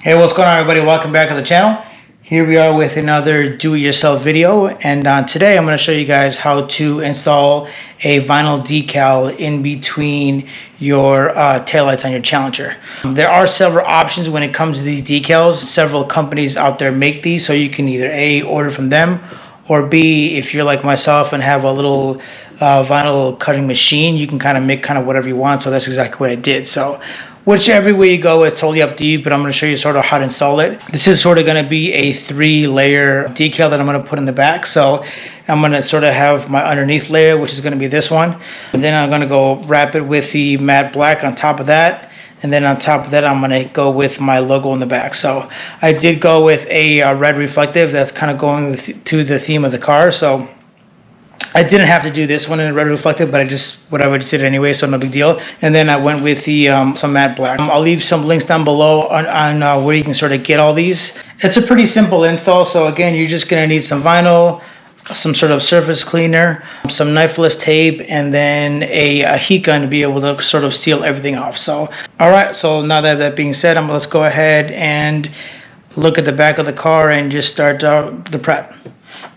Hey, what's going on, everybody? Welcome back to the channel. Here we are with another do-it-yourself video, and today I'm going to show you guys how to install a vinyl decal in between your taillights on your Challenger. There are several options when it comes to these decals. Several companies out there make these, so you can either A, order from them, or B, if you're like myself and have a little vinyl cutting machine, you can kind of make whatever you want. So that's exactly what I did. So whichever way you go, it's totally up to you, but I'm going to show you sort of how to install it. This is sort of going to be a 3-layer decal that I'm going to put in the back. So I'm going to sort of have my underneath layer, which is going to be this one. And then I'm going to go wrap it with the matte black on top of that. And then on top of that, I'm going to go with my logo in the back. So I did go with a red reflective. That's kind of going to the theme of the car. So I didn't have to do this one in a red reflective, but I just did it anyway, so no big deal. And then I went with the some matte black. I'll leave some links down below on where you can sort of get all these. It's a pretty simple install. So again, you're just gonna need some vinyl, some sort of surface cleaner, some knifeless tape, and then a heat gun to be able to sort of seal everything off. So, all right. So now that being said, let's go ahead and look at the back of the car and just start the prep.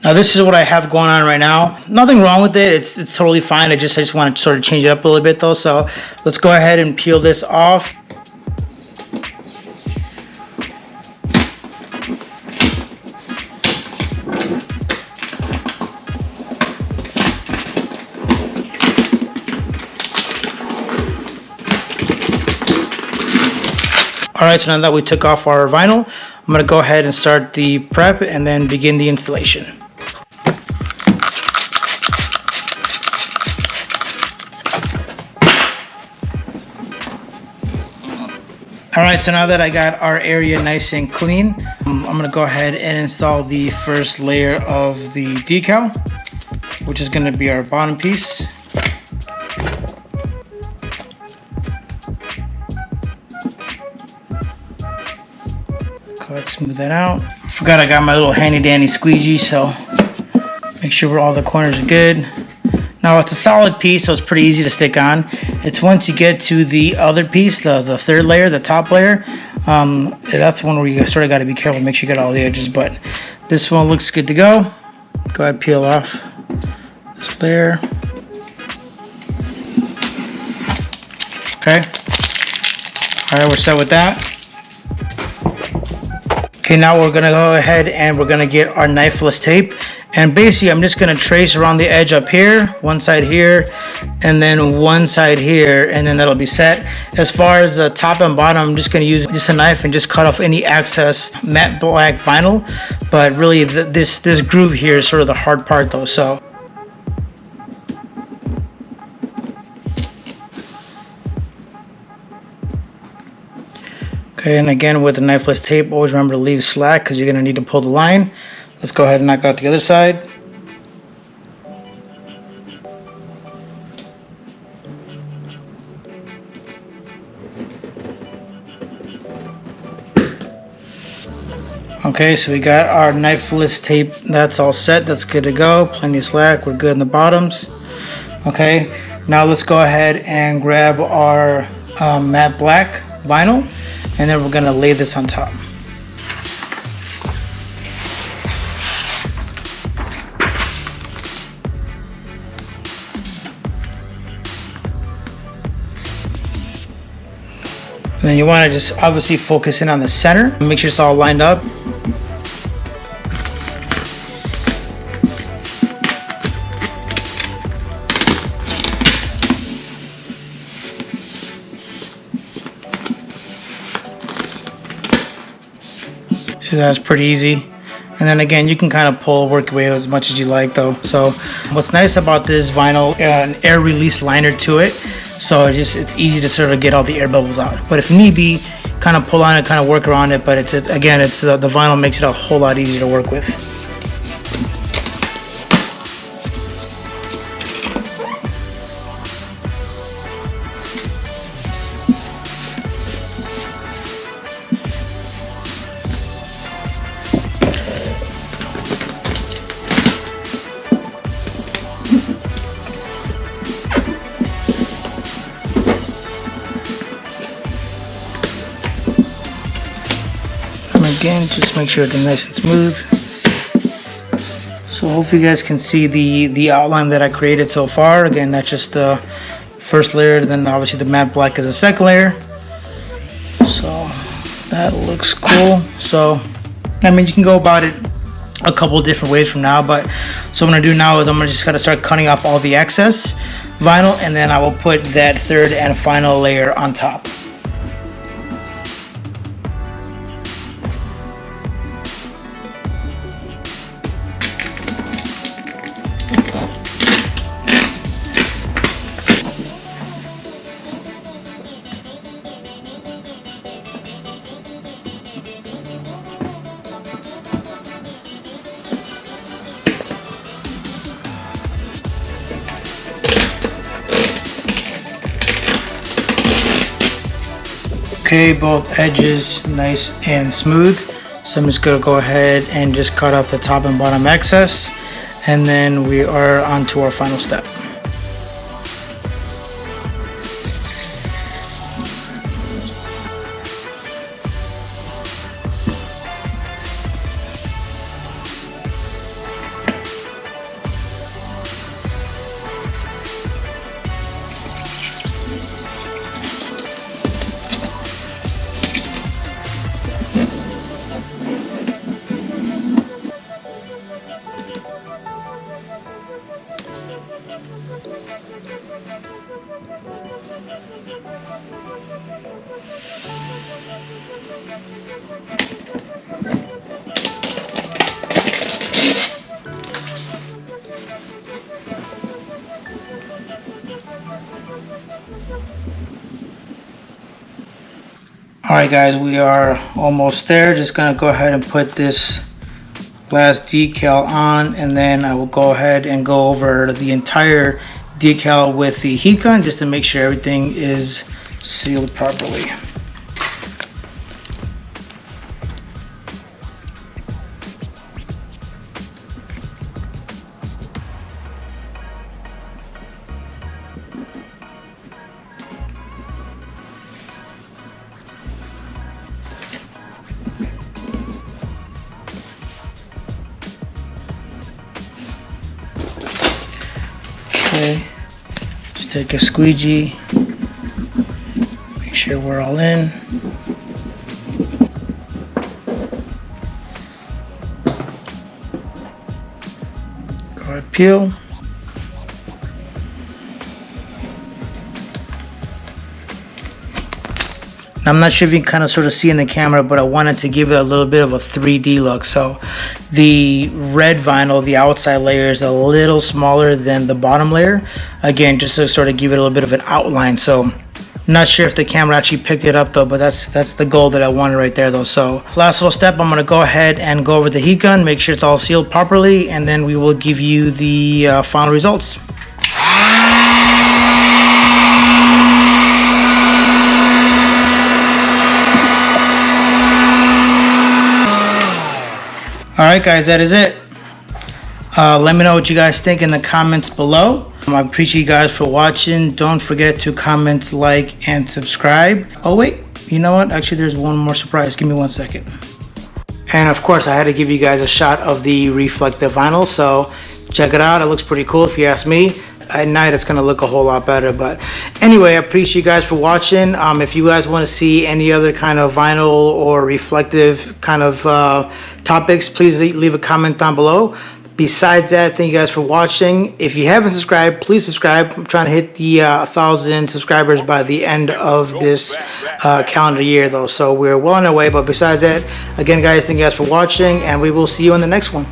Now this is what I have going on right now. Nothing wrong with it. It's totally fine. I just want to sort of change it up a little bit though. So let's go ahead and peel this off. Alright, so now that we took off our vinyl, I'm going to go ahead and start the prep and then begin the installation. Alright, so now that I got our area nice and clean, I'm going to go ahead and install the first layer of the decal, which is going to be our bottom piece. Go ahead and smooth that out. Forgot I got my little handy dandy squeegee, so make sure all the corners are good. Now it's a solid piece, so it's pretty easy to stick on. It's once you get to the other piece, the third layer, the top layer, that's one where you sort of got to be careful, make sure you get all the edges. But this one looks good to go. Go ahead and peel off this layer. Okay. All right, we're set with that. Okay, now we're gonna go ahead and we're gonna get our knifeless tape, and basically I'm just gonna trace around the edge up here, one side here, and then one side here, and then that'll be set. As far as the top and bottom, I'm just gonna use just a knife and just cut off any excess matte black vinyl. But really, this groove here is sort of the hard part though. So. Okay, and again with the knifeless tape, always remember to leave slack because you're going to need to pull the line. Let's go ahead and knock out the other side. Okay, so we got our knifeless tape. That's all set. That's good to go. Plenty of slack. We're good in the bottoms. Okay, now let's go ahead and grab our matte black vinyl. And then we're going to lay this on top. And then you want to just obviously focus in on the center. Make sure it's all lined up. So that's pretty easy. And then again, you can kind of work your way as much as you like though. So what's nice about this vinyl, an air release liner to it. So it's easy to sort of get all the air bubbles out. But if need be, kind of pull on it, kind of work around it. But it's the vinyl makes it a whole lot easier to work with. again, just make sure everything's nice and smooth. So hopefully you guys can see the outline that I created so far. Again, that's just the first layer, then obviously the matte black is the second layer. So that looks cool. So I mean, you can go about it a couple different ways from now, but so what I'm gonna do now is I'm just gonna start cutting off all the excess vinyl, and then I will put that third and final layer on top. Okay, both edges nice and smooth. So I'm just gonna go ahead and just cut off the top and bottom excess, and then we are on to our final step. Alright guys, we are almost there. Just gonna go ahead and put this last decal on, and then I will go ahead and go over the entire decal with the heat gun just to make sure everything is sealed properly. Okay, just take a squeegee, make sure we're all in. Go ahead, peel. I'm not sure if you can kind of sort of see in the camera, but I wanted to give it a little bit of a 3D look. So the red vinyl, the outside layer, is a little smaller than the bottom layer. Again, just to sort of give it a little bit of an outline. So I'm not sure if the camera actually picked it up though, but that's the goal that I wanted right there though. So last little step, I'm gonna go ahead and go over the heat gun, make sure it's all sealed properly, and then we will give you the final results. Alright guys, that is it. Let me know what you guys think in the comments below. I appreciate you guys for watching. Don't forget to comment, like, and subscribe. Oh wait, you know what? Actually, there's one more surprise. Give me 1 second. And of course, I had to give you guys a shot of the reflective vinyl. So check it out. It looks pretty cool if you ask me. At night it's going to look a whole lot better, but anyway, I appreciate you guys for watching. If you guys want to see any other kind of vinyl or reflective kind of topics, please leave a comment down below. Besides that, thank you guys for watching. If you haven't subscribed, please subscribe. I'm trying to hit the 1,000 subscribers by the end of this calendar year though, so we're well on our way. But besides that, again guys, thank you guys for watching, and we will see you in the next one.